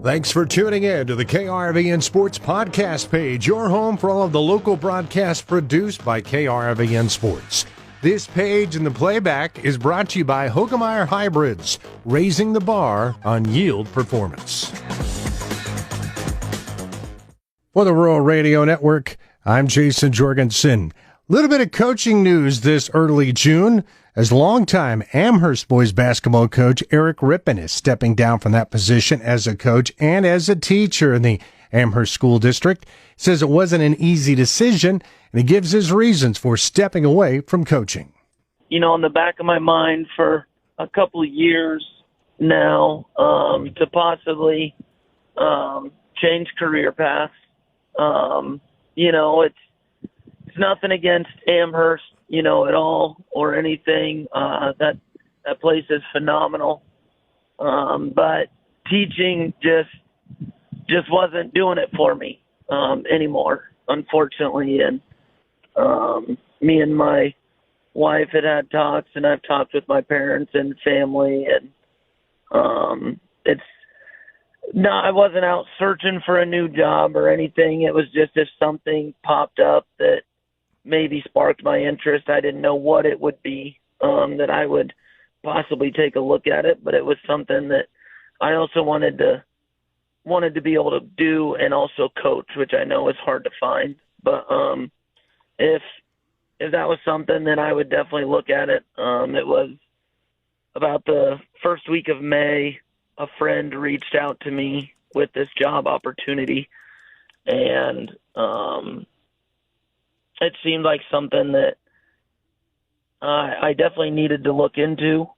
Thanks for tuning in to the KRVN Sports Podcast page, your home for all of the local broadcasts produced by KRVN Sports. This page and the playback is brought to you by Hoegemeyer Hybrids, raising the bar on yield performance. For the Rural Radio Network, I'm Jason Jorgensen. A little bit of coaching news this early June, as longtime Amherst boys basketball coach Eric Rippen is stepping down from that position as a coach and as a teacher in the Amherst School District. He says it wasn't an easy decision, and he gives his reasons for stepping away from coaching. You know, in the back of my mind for a couple of years now, to possibly change career paths. You know, it's nothing against Amherst, you know, at all or anything. That place is phenomenal. But teaching just wasn't doing it for me anymore, unfortunately. And me and my wife had talks, and I've talked with my parents and family, and I wasn't out searching for a new job or anything. It was just if something popped up that maybe sparked my interest. I didn't know what it would be, that I would possibly take a look at it, but it was something that I also wanted to be able to do and also coach, which I know is hard to find. But if that was something, then I would definitely look at it. It was about the first week of May, a friend reached out to me with this job opportunity, and it seemed like something that I definitely needed to look into,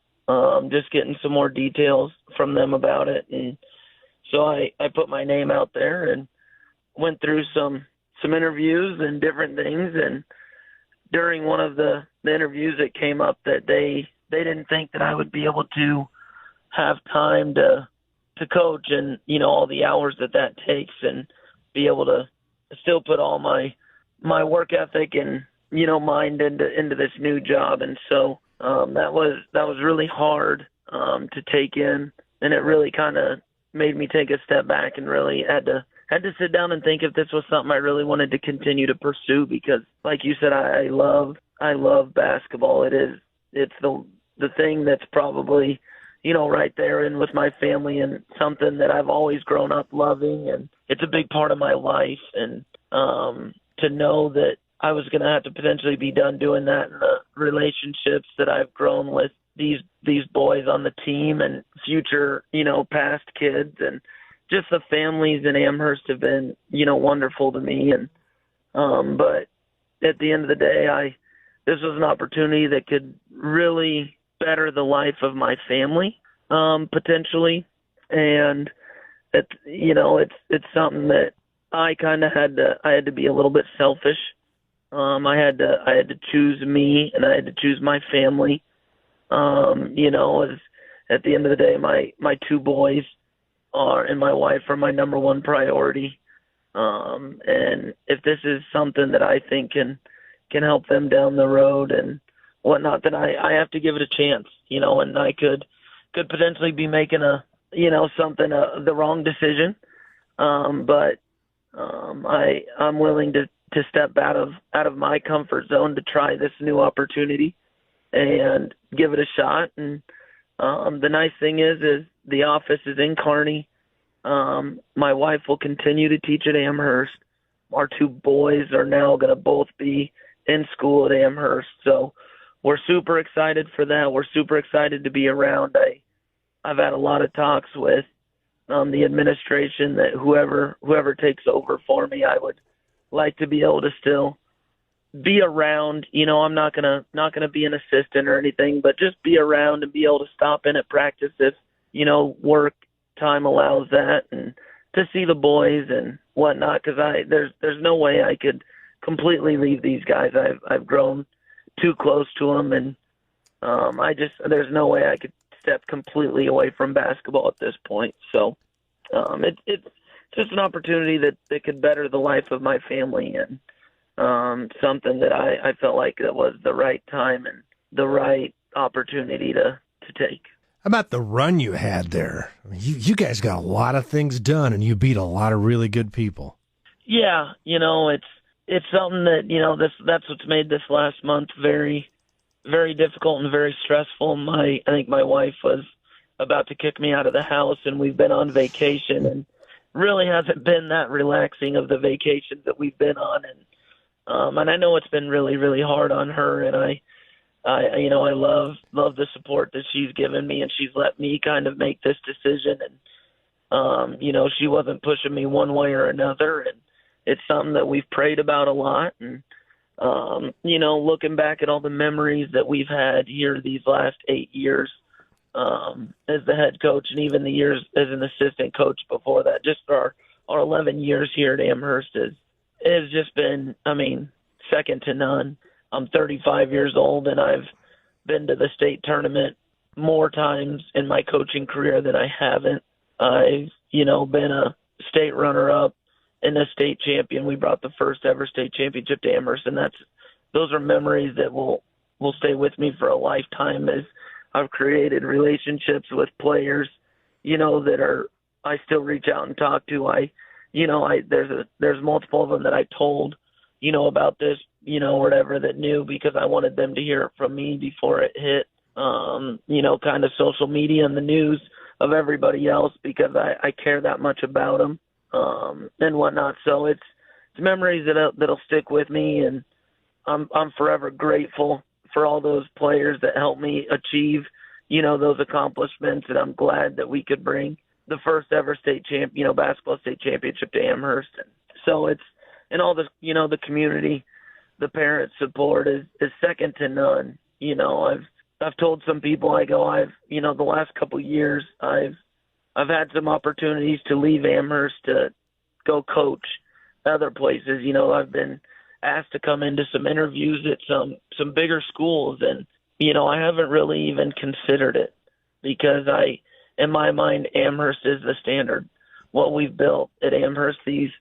just getting some more details from them about it. And so I put my name out there and went through some interviews and different things. And during one of the interviews, it came up that they didn't think that I would be able to have time to coach and, you know, all the hours that takes, and be able to still put all my work ethic and, you know, mind into this new job. And so that was really hard to take in, and it really kind of made me take a step back and really had to sit down and think if this was something I really wanted to continue to pursue, because like you said, I love basketball. It's the thing that's probably, you know, right there and with my family, and something that I've always grown up loving, and it's a big part of my life. And to know that I was going to have to potentially be done doing that, and the relationships that I've grown with these boys on the team and future, you know, past kids, and just the families in Amherst have been, you know, wonderful to me. And but at the end of the day, this was an opportunity that could really better the life of my family, potentially. And it's something that I kind of had to be a little bit selfish. I had to choose me, and I had to choose my family. You know, as at the end of the day, my two boys and my wife are my number one priority. And if this is something that I think can help them down the road and whatnot, then I have to give it a chance, you know. And I could potentially be making the wrong decision, but I'm willing to step out of my comfort zone to try this new opportunity and give it a shot. And the nice thing is the office is in Kearney. My wife will continue to teach at Amherst. Our two boys are now going to both be in school at Amherst. So we're super excited for that. We're super excited to be around. I've had a lot of talks with the administration that whoever takes over for me, I would like to be able to still be around. You know, I'm not gonna be an assistant or anything, but just be around and be able to stop in at practice if, you know, work time allows that, and to see the boys and whatnot. Because there's no way I could completely leave these guys. I've grown too close to them, and there's no way I could step completely away from basketball at this point. So it's just an opportunity that could better the life of my family, and something that I felt like that was the right time and the right opportunity to take. How about the run you had there? I mean, you guys got a lot of things done, and you beat a lot of really good people. Yeah, it's something that, that's what's made this last month very, very difficult and very stressful. I think my wife was about to kick me out of the house, and we've been on vacation, and really hasn't been that relaxing of the vacations that we've been on. And I know it's been really, really hard on her, and I love the support that she's given me, and she's let me kind of make this decision. And, she wasn't pushing me one way or another. And it's something that we've prayed about a lot. And, looking back at all the memories that we've had here these last 8 years, as the head coach, and even the years as an assistant coach before that, just our 11 years here at Amherst has just been, second to none. I'm 35 years old, and I've been to the state tournament more times in my coaching career than I haven't. I've, been a state runner-up and a state champion. We brought the first ever state championship to Amherst, and those are memories that will stay with me for a lifetime, as I've created relationships with players, that I still reach out and talk to. There's multiple of them that I told, about this, whatever, that knew, because I wanted them to hear it from me before it hit, kind of social media and the news of everybody else, because I care that much about them, and whatnot. So it's memories that'll stick with me, and I'm forever grateful for all those players that helped me achieve, those accomplishments. And I'm glad that we could bring the first ever basketball state championship to Amherst. And so and all the, the community, the parent support is second to none. I've told some people, the last couple of years, I've had some opportunities to leave Amherst to go coach other places. I've been asked to come into some interviews at some bigger schools, and I haven't really even considered it, because in my mind, Amherst is the standard. What we've built at Amherst these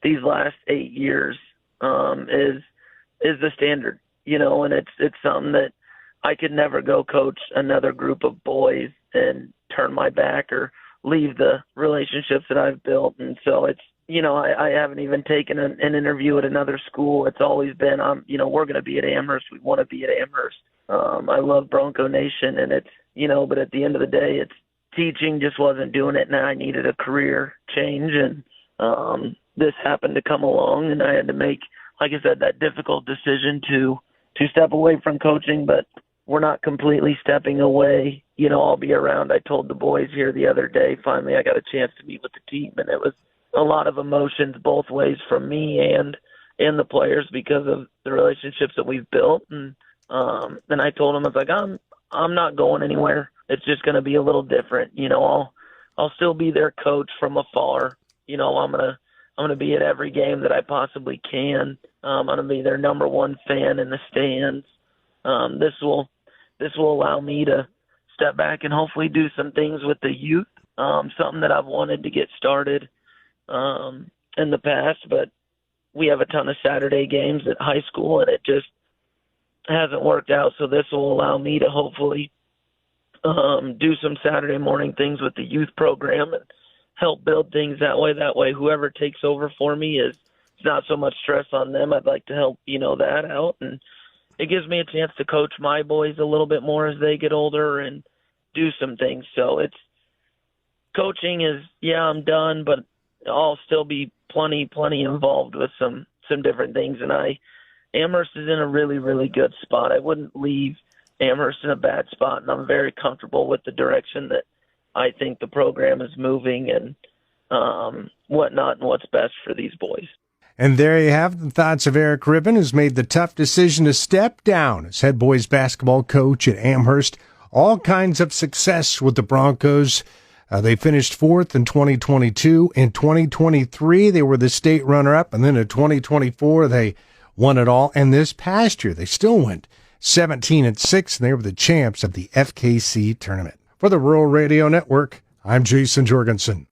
last 8 years is the standard, and it's something that I could never go coach another group of boys and turn my back or leave the relationships that I've built. And so it's, I haven't even taken an interview at another school. It's always been, we're going to be at Amherst. We want to be at Amherst. I love Bronco Nation, and it's, but at the end of the day, it's teaching just wasn't doing it. And I needed a career change. And this happened to come along, and I had to make, like I said, that difficult decision to step away from coaching, but we're not completely stepping away. I'll be around. I told the boys here the other day, finally I got a chance to meet with the team, and it was a lot of emotions both ways from me and the players, because of the relationships that we've built. And then I told them, I was like, I'm not going anywhere. It's just going to be a little different. I'll still be their coach from afar. I'm gonna be at every game that I possibly can. I'm gonna be their number one fan in the stands. This will allow me to step back and hopefully do some things with the youth, something that I've wanted to get started in the past, but we have a ton of Saturday games at high school, and it just hasn't worked out. So this will allow me to hopefully do some Saturday morning things with the youth program and help build things that way. That way, whoever takes over for me it's not so much stress on them. I'd like to help, that out. And it gives me a chance to coach my boys a little bit more as they get older and do some things. So coaching is, I'm done, but I'll still be plenty involved with some different things. And Amherst is in a really, really good spot. I wouldn't leave Amherst in a bad spot, and I'm very comfortable with the direction that I think the program is moving, and whatnot, and what's best for these boys. And there you have the thoughts of Eric Rippen, who's made the tough decision to step down as head boys basketball coach at Amherst. All kinds of success with the Broncos. They finished fourth in 2022. In 2023, they were the state runner-up, and then in 2024, they won it all. And this past year, they still went 17-6, and they were the champs of the FKC tournament. For the Rural Radio Network, I'm Jason Jorgensen.